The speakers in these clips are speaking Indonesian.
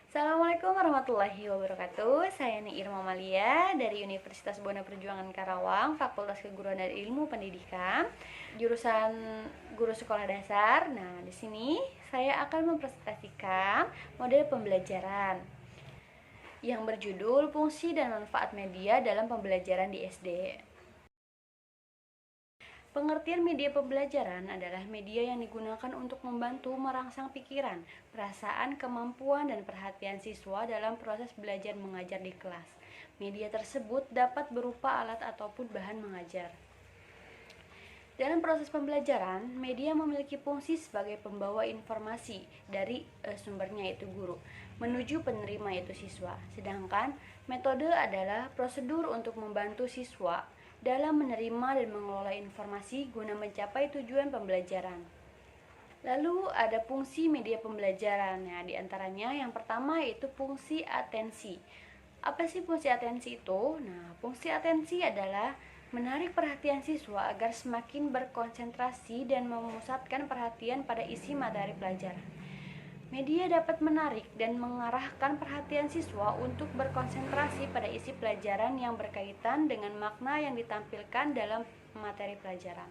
Assalamualaikum warahmatullahi wabarakatuh. Saya Irma Malia dari Universitas Buana Perjuangan Karawang, Fakultas Keguruan dan Ilmu Pendidikan, jurusan Guru Sekolah Dasar. Nah, di sini saya akan mempresentasikan model pembelajaran yang berjudul Fungsi dan Manfaat Media dalam Pembelajaran di SD. Pengertian media pembelajaran adalah media yang digunakan untuk membantu merangsang pikiran, perasaan, kemampuan, dan perhatian siswa dalam proses belajar mengajar di kelas. Media tersebut dapat berupa alat ataupun bahan mengajar. Dalam proses pembelajaran, media memiliki fungsi sebagai pembawa informasi dari sumbernya yaitu guru, menuju penerima yaitu siswa. Sedangkan metode adalah prosedur untuk membantu siswa dalam menerima dan mengelola informasi guna mencapai tujuan pembelajaran. Lalu ada fungsi media pembelajaran. Ya, di antaranya yang pertama yaitu fungsi atensi. Apa sih fungsi atensi itu? Nah, fungsi atensi adalah menarik perhatian siswa agar semakin berkonsentrasi dan memusatkan perhatian pada isi materi pelajaran. Media dapat menarik dan mengarahkan perhatian siswa untuk berkonsentrasi pada isi pelajaran yang berkaitan dengan makna yang ditampilkan dalam materi pelajaran.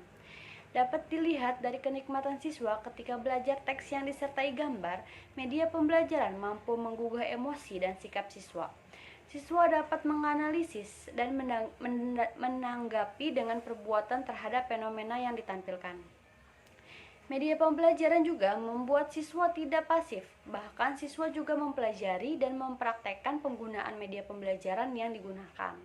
Dapat dilihat dari kenikmatan siswa ketika belajar teks yang disertai gambar, media pembelajaran mampu menggugah emosi dan sikap siswa. Siswa dapat menganalisis dan menanggapi dengan perbuatan terhadap fenomena yang ditampilkan. Media pembelajaran juga membuat siswa tidak pasif, bahkan siswa juga mempelajari dan mempraktekkan penggunaan media pembelajaran yang digunakan.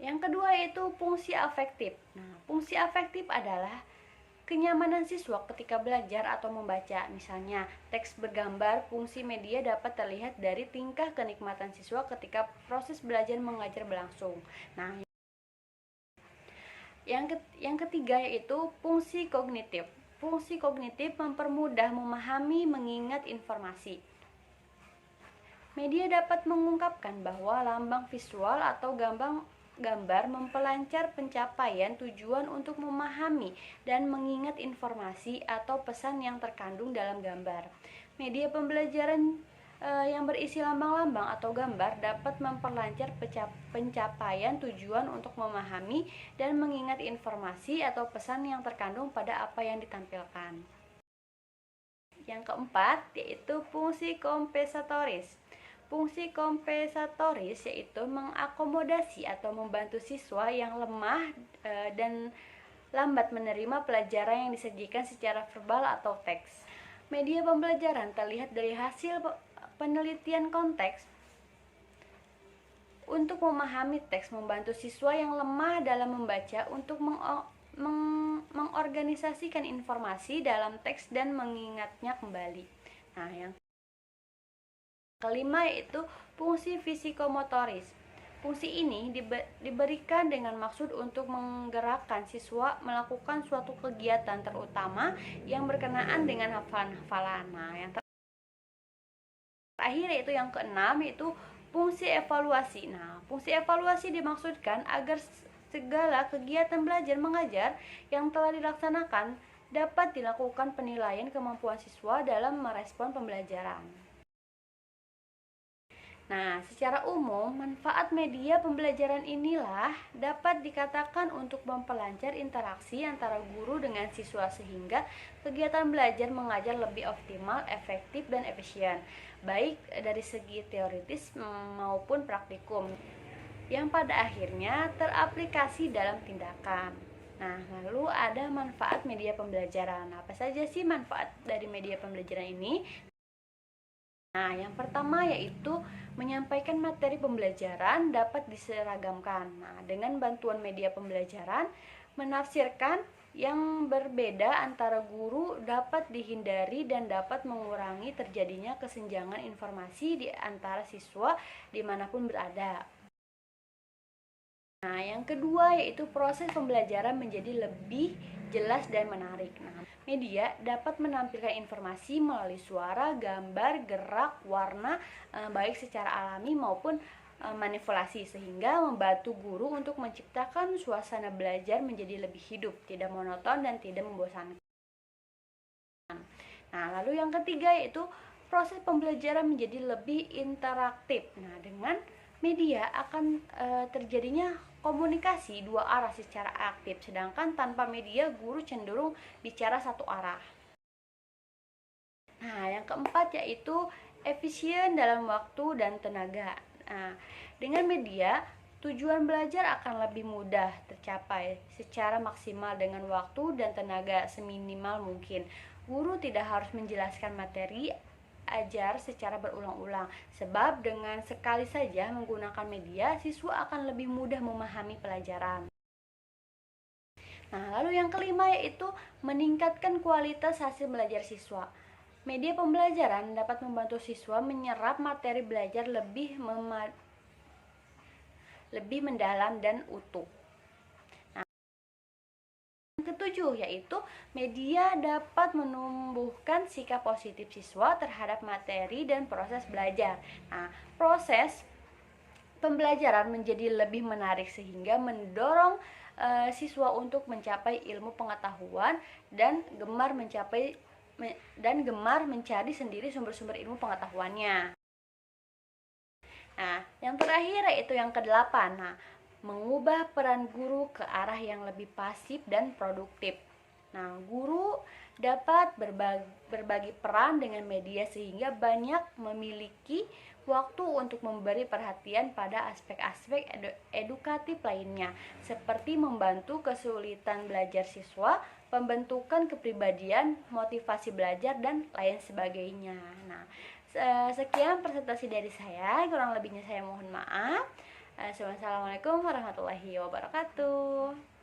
Yang kedua yaitu fungsi afektif. Nah, fungsi afektif adalah kenyamanan siswa ketika belajar atau membaca. Misalnya, teks bergambar, fungsi media dapat terlihat dari tingkah kenikmatan siswa ketika proses belajar mengajar berlangsung. Nah, yang ketiga yaitu fungsi kognitif. Fungsi kognitif mempermudah memahami, mengingat informasi. Media dapat mengungkapkan bahwa lambang visual atau gambar memperlancar pencapaian tujuan untuk memahami dan mengingat informasi atau pesan yang terkandung dalam gambar. Media pembelajaran yang berisi lambang-lambang atau gambar dapat memperlancar pencapaian tujuan untuk memahami dan mengingat informasi atau pesan yang terkandung pada apa yang ditampilkan. Yang keempat yaitu fungsi kompensatoris. Fungsi kompensatoris yaitu mengakomodasi atau membantu siswa yang lemah dan lambat menerima pelajaran yang disajikan secara verbal atau teks. Media pembelajaran terlihat dari hasil penelitian konteks untuk memahami teks, membantu siswa yang lemah dalam membaca untuk mengorganisasikan informasi dalam teks dan mengingatnya kembali. Nah, yang kelima yaitu fungsi fisikomotoris. Fungsi ini diberikan dengan maksud untuk menggerakkan siswa melakukan suatu kegiatan terutama yang berkenaan dengan hafalan-hafalan. Nah, yang terakhir yaitu yang keenam yaitu fungsi evaluasi. Nah, fungsi evaluasi dimaksudkan agar segala kegiatan belajar mengajar yang telah dilaksanakan dapat dilakukan penilaian kemampuan siswa dalam merespon pembelajaran. Nah, secara umum, manfaat media pembelajaran inilah dapat dikatakan untuk memperlancar interaksi antara guru dengan siswa sehingga kegiatan belajar mengajar lebih optimal, efektif, dan efisien, baik dari segi teoritis maupun praktikum, yang pada akhirnya teraplikasi dalam tindakan. Nah, lalu ada manfaat media pembelajaran. Apa saja sih manfaat dari media pembelajaran ini? Nah, yang pertama yaitu menyampaikan materi pembelajaran dapat diseragamkan. Nah, dengan bantuan media pembelajaran, menafsirkan yang berbeda antara guru dapat dihindari dan dapat mengurangi terjadinya kesenjangan informasi di antara siswa dimanapun berada. Nah, yang kedua yaitu proses pembelajaran menjadi lebih jelas dan menarik. Nah, media dapat menampilkan informasi melalui suara, gambar, gerak, warna, baik secara alami maupun manipulasi, sehingga membantu guru untuk menciptakan suasana belajar menjadi lebih hidup, tidak monoton dan tidak membosankan. Nah, lalu yang ketiga yaitu proses pembelajaran menjadi lebih interaktif. Nah, dengan media akan terjadinya komunikasi dua arah secara aktif, sedangkan tanpa media guru cenderung bicara satu arah. Nah, yang keempat yaitu efisien dalam waktu dan tenaga. Nah, dengan media tujuan belajar akan lebih mudah tercapai secara maksimal dengan waktu dan tenaga seminimal mungkin. Guru tidak harus menjelaskan materi ajar secara berulang-ulang, sebab dengan sekali saja menggunakan media, siswa akan lebih mudah memahami pelajaran. Nah, lalu yang kelima yaitu meningkatkan kualitas hasil belajar siswa. Media pembelajaran dapat membantu siswa menyerap materi belajar lebih mendalam dan utuh. Ketujuh yaitu media dapat menumbuhkan sikap positif siswa terhadap materi dan proses belajar. Nah, proses pembelajaran menjadi lebih menarik sehingga mendorong siswa untuk mencapai ilmu pengetahuan dan gemar mencari sendiri sumber-sumber ilmu pengetahuannya. Nah, yang terakhir yaitu yang kedelapan. Nah, mengubah peran guru ke arah yang lebih pasif dan produktif. Nah, guru dapat berbagi peran dengan media sehingga banyak memiliki waktu untuk memberi perhatian pada aspek-aspek edukatif lainnya, seperti membantu kesulitan belajar siswa, pembentukan kepribadian, motivasi belajar, dan lain sebagainya. Nah, sekian presentasi dari saya, kurang lebihnya saya mohon maaf. Assalamualaikum warahmatullahi wabarakatuh.